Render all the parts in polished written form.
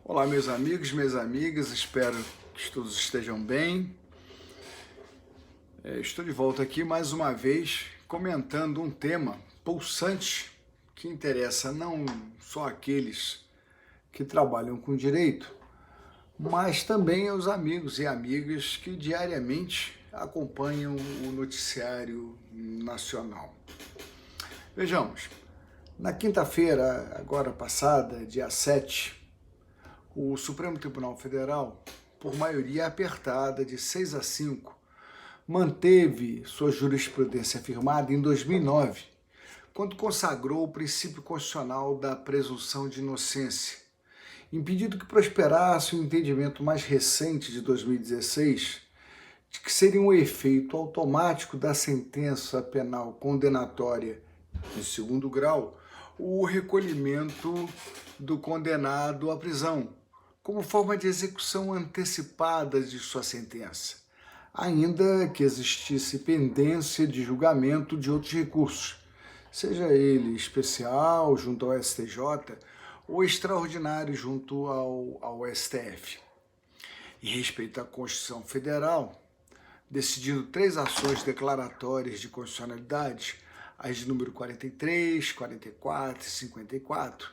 Olá, meus amigos, minhas amigas, espero que todos estejam bem. Estou de volta aqui mais uma vez comentando um tema pulsante que interessa não só aqueles que trabalham com direito, mas também aos amigos e amigas que diariamente acompanham o noticiário nacional. Vejamos, na quinta-feira, agora passada, dia 7, o Supremo Tribunal Federal, por maioria apertada de 6-5, manteve sua jurisprudência firmada em 2009, quando consagrou o princípio constitucional da presunção de inocência, impedindo que prosperasse o entendimento mais recente de 2016, de que seria um efeito automático da sentença penal condenatória em segundo grau o recolhimento do condenado à prisão, como forma de execução antecipada de sua sentença, ainda que existisse pendência de julgamento de outros recursos, seja ele especial junto ao STJ ou extraordinário junto ao STF. Em respeito à Constituição Federal, decidindo 3 ações declaratórias de constitucionalidade, as de número 43, 44 e 54,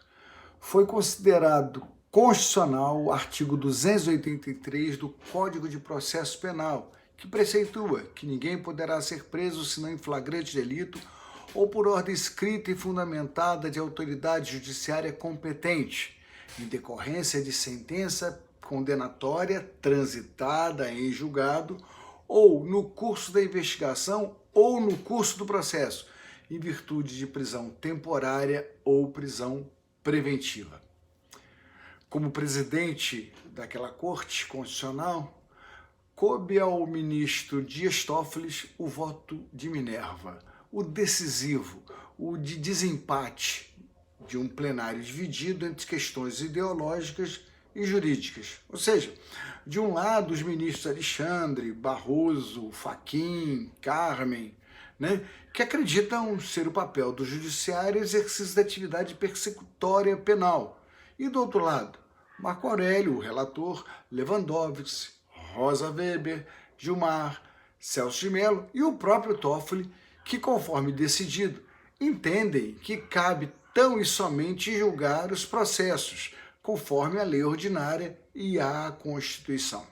foi considerado constitucional o artigo 283 do Código de Processo Penal, que preceitua que ninguém poderá ser preso senão em flagrante delito ou por ordem escrita e fundamentada de autoridade judiciária competente, em decorrência de sentença condenatória transitada em julgado ou no curso da investigação ou no curso do processo, em virtude de prisão temporária ou prisão preventiva. Como presidente daquela Corte Constitucional, coube ao ministro Dias Toffoli o voto de Minerva, o decisivo, o de desempate de um plenário dividido entre questões ideológicas e jurídicas. Ou seja, de um lado os ministros Alexandre, Barroso, Fachin, Carmen, que acreditam ser o papel do judiciário exercício da atividade persecutória penal. E do outro lado, Marco Aurélio, o relator, Lewandowski, Rosa Weber, Gilmar, Celso de Mello e o próprio Toffoli, que, conforme decidido, entendem que cabe tão e somente julgar os processos, conforme a lei ordinária e a Constituição.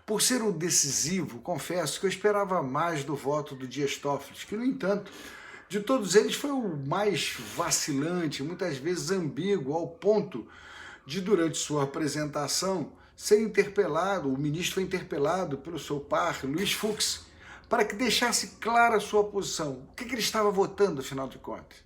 Por ser o decisivo, confesso que eu esperava mais do voto do Dias Toffoli, que, no entanto, de todos eles foi o mais vacilante, muitas vezes ambíguo, ao ponto de, durante sua apresentação, ser interpelado, o ministro foi interpelado pelo seu par, Luiz Fux, para que deixasse clara a sua posição, o que ele estava votando, afinal de contas.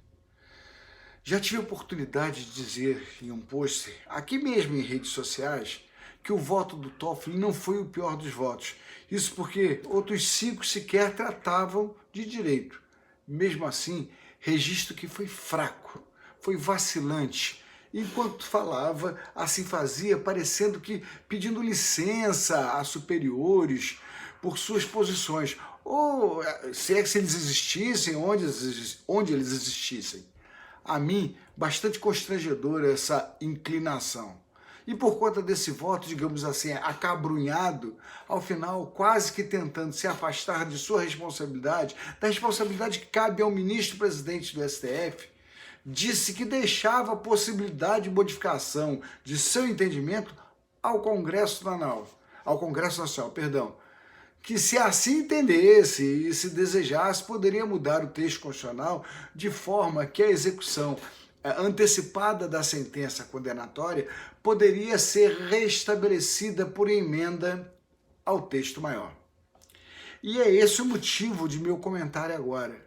Já tive a oportunidade de dizer em um post, aqui mesmo em redes sociais, que o voto do Toffoli não foi o pior dos votos. Isso porque outros 5 sequer tratavam de direito. Mesmo assim, registro que foi fraco, foi vacilante. Enquanto falava, assim fazia, parecendo que pedindo licença a superiores por suas posições, ou se é que se eles existissem, onde eles existissem. A mim, bastante constrangedora essa inclinação. E por conta desse voto, digamos assim, acabrunhado, ao final quase que tentando se afastar de sua responsabilidade, da responsabilidade que cabe ao ministro-presidente do STF, disse que deixava a possibilidade de modificação de seu entendimento ao Congresso Nacional, que se assim entendesse e se desejasse, poderia mudar o texto constitucional de forma que a execução antecipada da sentença condenatória poderia ser restabelecida por emenda ao texto maior. E é esse o motivo de meu comentário agora.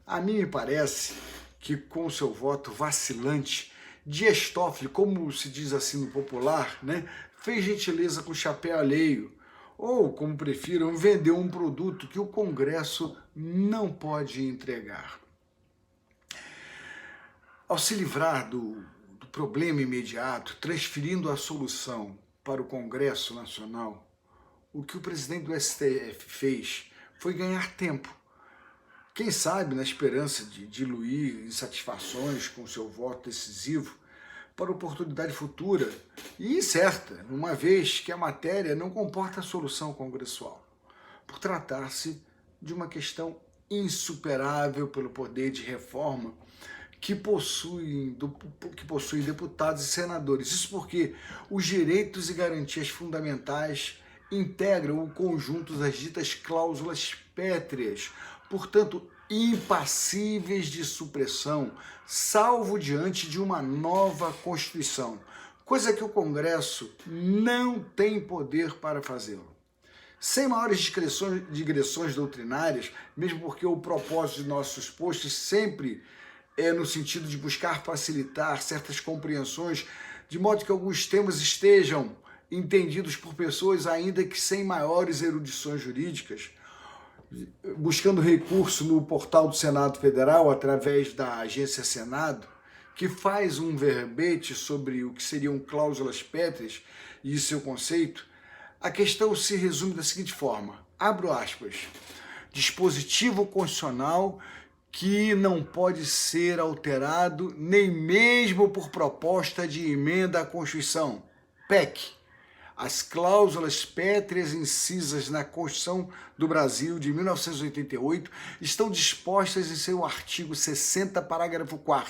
A mim me parece que, com o seu voto vacilante, Dias Toffoli, como se diz assim no popular, fez gentileza com o chapéu alheio, ou, como prefiram, vendeu um produto que o Congresso não pode entregar. Ao se livrar do problema imediato, transferindo a solução para o Congresso Nacional, o que o presidente do STF fez foi ganhar tempo. Quem sabe, na esperança de diluir insatisfações com seu voto decisivo, para oportunidade futura e incerta, uma vez que a matéria não comporta solução congressual, por tratar-se de uma questão insuperável pelo poder de reforma que possuem deputados e senadores. Isso porque os direitos e garantias fundamentais integram o conjunto das ditas cláusulas pétreas, portanto, impassíveis de supressão, salvo diante de uma nova Constituição, coisa que o Congresso não tem poder para fazê-lo. Sem maiores digressões doutrinárias, mesmo porque o propósito de nossos posts sempre é no sentido de buscar facilitar certas compreensões, de modo que alguns temas estejam entendidos por pessoas ainda que sem maiores erudições jurídicas, buscando recurso no portal do Senado Federal, através da agência Senado, que faz um verbete sobre o que seriam cláusulas pétreas e seu conceito. A questão se resume da seguinte forma, abro aspas, dispositivo constitucional que não pode ser alterado nem mesmo por proposta de emenda à Constituição, PEC. As cláusulas pétreas incisas na Constituição do Brasil de 1988 estão dispostas em seu artigo 60, parágrafo 4º.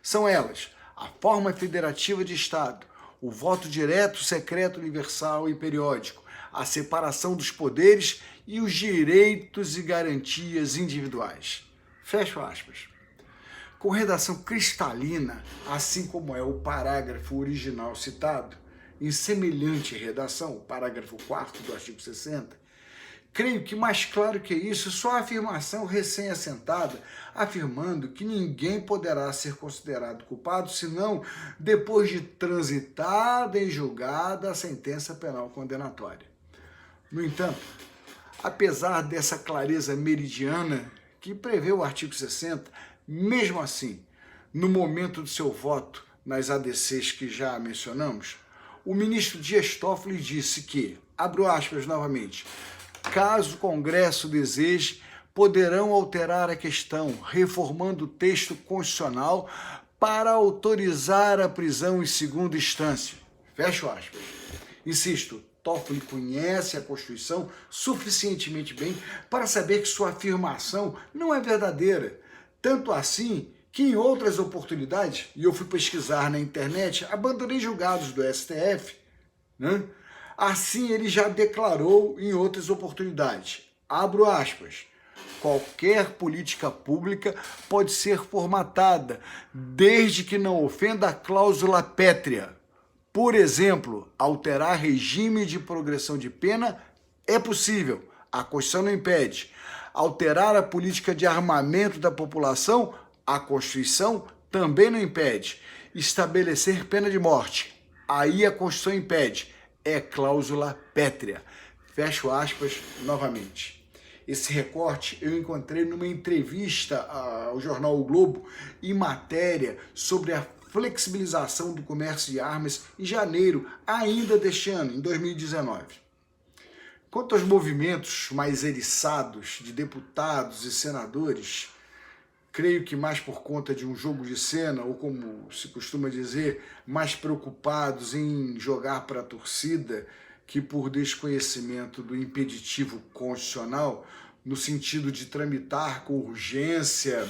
São elas: a forma federativa de Estado, o voto direto, secreto, universal e periódico, a separação dos poderes e os direitos e garantias individuais. Fecho aspas. Com redação cristalina, assim como é o parágrafo original citado, em semelhante redação, o parágrafo 4º do artigo 60, creio que mais claro que isso, só a afirmação recém-assentada, afirmando que ninguém poderá ser considerado culpado, senão depois de transitada e julgada a sentença penal condenatória. No entanto, apesar dessa clareza meridiana que prevê o artigo 60, mesmo assim, no momento do seu voto nas ADCs que já mencionamos, o ministro Dias Toffoli disse que, abro aspas novamente, caso o Congresso deseje, poderão alterar a questão, reformando o texto constitucional para autorizar a prisão em segunda instância. Fecho aspas. Insisto, Toffoli conhece a Constituição suficientemente bem para saber que sua afirmação não é verdadeira. Tanto assim que em outras oportunidades, e eu fui pesquisar na internet, abandonei julgados do STF, né? Assim ele já declarou em outras oportunidades, abro aspas, qualquer política pública pode ser formatada, desde que não ofenda a cláusula pétrea. Por exemplo, alterar regime de progressão de pena é possível, a Constituição não impede. Alterar a política de armamento da população, a Constituição também não impede. Estabelecer pena de morte, aí a Constituição impede. É cláusula pétrea. Fecho aspas novamente. Esse recorte eu encontrei numa entrevista ao jornal O Globo, em matéria sobre a flexibilização do comércio de armas em janeiro ainda deste ano, em 2019. Quanto aos movimentos mais eriçados de deputados e senadores, creio que mais por conta de um jogo de cena, ou como se costuma dizer, mais preocupados em jogar para a torcida que por desconhecimento do impeditivo constitucional, no sentido de tramitar com urgência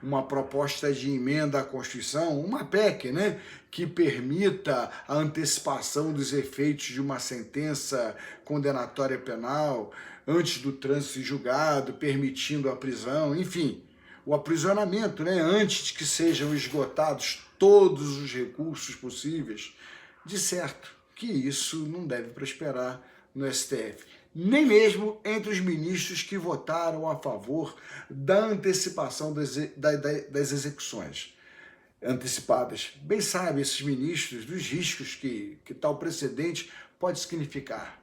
uma proposta de emenda à Constituição, uma PEC, né, que permita a antecipação dos efeitos de uma sentença condenatória penal antes do trânsito em julgado, permitindo a prisão, enfim, o aprisionamento, né, antes de que sejam esgotados todos os recursos possíveis. De certo que isso não deve prosperar no STF, nem mesmo entre os ministros que votaram a favor da antecipação das execuções antecipadas. Bem sabem esses ministros dos riscos que tal precedente pode significar.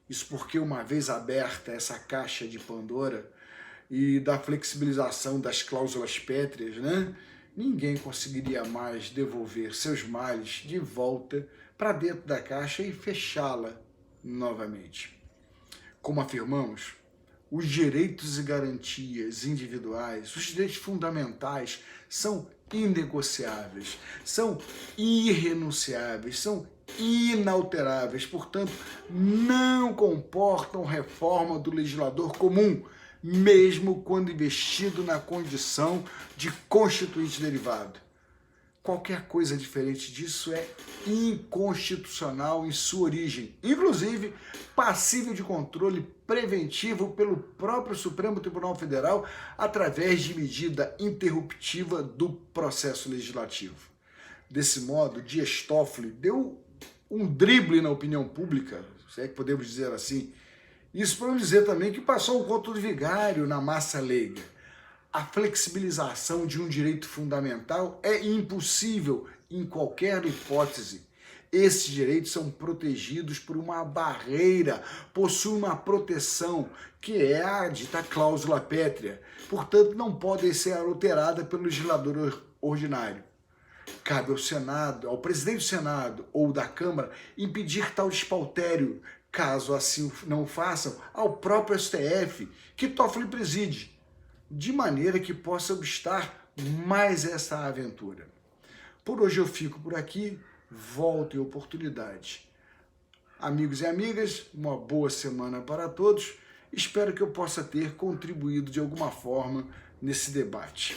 Isso porque, uma vez aberta essa caixa de Pandora e da flexibilização das cláusulas pétreas, né, ninguém conseguiria mais devolver seus males de volta para dentro da caixa e fechá-la novamente. Como afirmamos, os direitos e garantias individuais, os direitos fundamentais são inegociáveis, são irrenunciáveis, são inalteráveis, portanto, não comportam reforma do legislador comum, mesmo quando investido na condição de constituinte derivado. Qualquer coisa diferente disso é inconstitucional em sua origem, inclusive passível de controle preventivo pelo próprio Supremo Tribunal Federal através de medida interruptiva do processo legislativo. Desse modo, Dias Toffoli deu um drible na opinião pública, se é que podemos dizer assim. Isso para não dizer também que passou um conto de vigário na massa leiga. A flexibilização de um direito fundamental é impossível em qualquer hipótese. Esses direitos são protegidos por uma barreira, possuem uma proteção, que é a dita cláusula pétrea. Portanto, não podem ser alteradas pelo legislador ordinário. Cabe ao Senado, ao presidente do Senado ou da Câmara, impedir tal despautério, caso assim não o façam, ao próprio STF, que Toffoli preside, de maneira que possa obstar mais essa aventura. Por hoje eu fico por aqui, volto em oportunidade. Amigos e amigas, uma boa semana para todos. Espero que eu possa ter contribuído de alguma forma nesse debate.